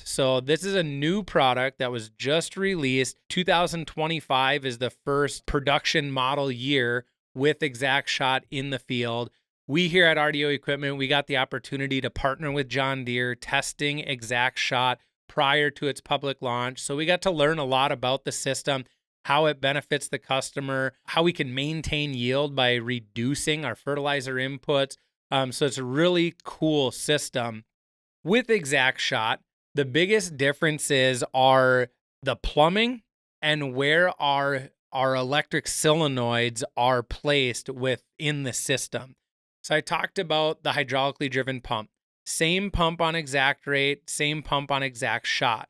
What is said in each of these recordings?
So this is a new product that was just released. 2025 is the first production model year with ExactShot in the field. We here at RDO Equipment, we got the opportunity to partner with John Deere testing ExactShot prior to its public launch. So we got to learn a lot about the system, how it benefits the customer, how we can maintain yield by reducing our fertilizer inputs. So it's a really cool system. With ExactShot, the biggest differences are the plumbing and where our electric solenoids are placed within the system. So I talked about the hydraulically driven pump. Same pump on ExactRate, same pump on ExactShot.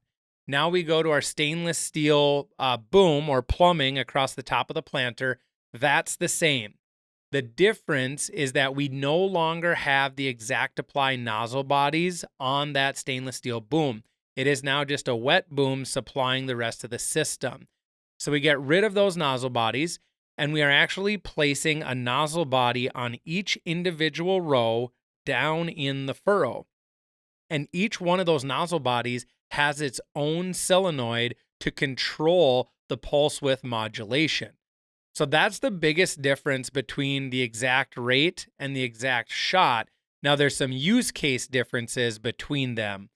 Now we go to our stainless steel boom or plumbing across the top of the planter. That's the same. The difference is that we no longer have the ExactApply nozzle bodies on that stainless steel boom. It is now just a wet boom supplying the rest of the system. So we get rid of those nozzle bodies, and we are actually placing a nozzle body on each individual row down in the furrow. And each one of those nozzle bodies has its own solenoid to control the pulse width modulation. So that's the biggest difference between the ExactRate and the ExactShot. Now there's some use case differences between them.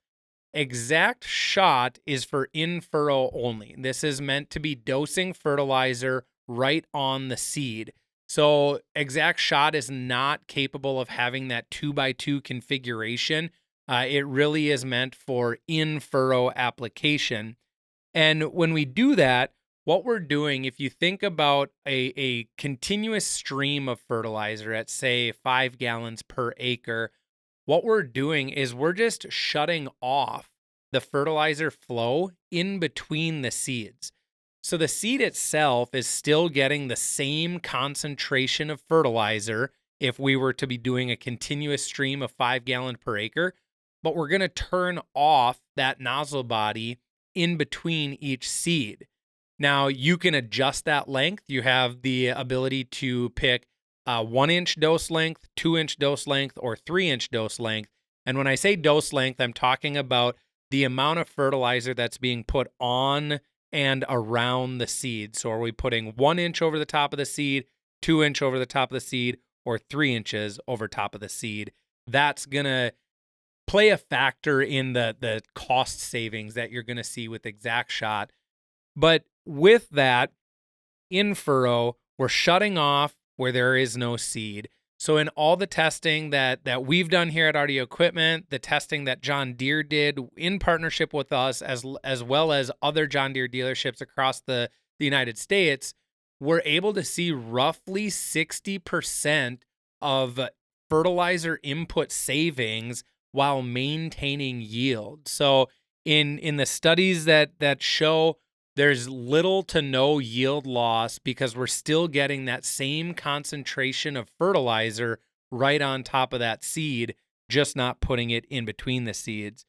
ExactShot is for in-furrow only. This is meant to be dosing fertilizer right on the seed. So ExactShot is not capable of having that 2x2 configuration. It really is meant for in-furrow application. And when we do that, what we're doing, if you think about a continuous stream of fertilizer at, say, 5 gallons per acre, what we're doing is we're just shutting off the fertilizer flow in between the seeds. So the seed itself is still getting the same concentration of fertilizer if we were to be doing a continuous stream of 5 gallons per acre, but we're going to turn off that nozzle body in between each seed. Now, you can adjust that length. You have the ability to pick 1-inch dose length, 2-inch dose length, or 3-inch dose length. And when I say dose length, I'm talking about the amount of fertilizer that's being put on and around the seed. So are we putting 1 inch over the top of the seed, 2 inch over the top of the seed, or 3 inches over top of the seed? That's going to play a factor in the cost savings that you're going to see with ExactShot. But with that, in furrow, we're shutting off where there is no seed. So in all the testing that we've done here at RDO Equipment, the testing that John Deere did in partnership with us, as well as other John Deere dealerships across the United States, we're able to see roughly 60% of fertilizer input savings while maintaining yield. So in the studies that show there's little to no yield loss because we're still getting that same concentration of fertilizer right on top of that seed, just not putting it in between the seeds.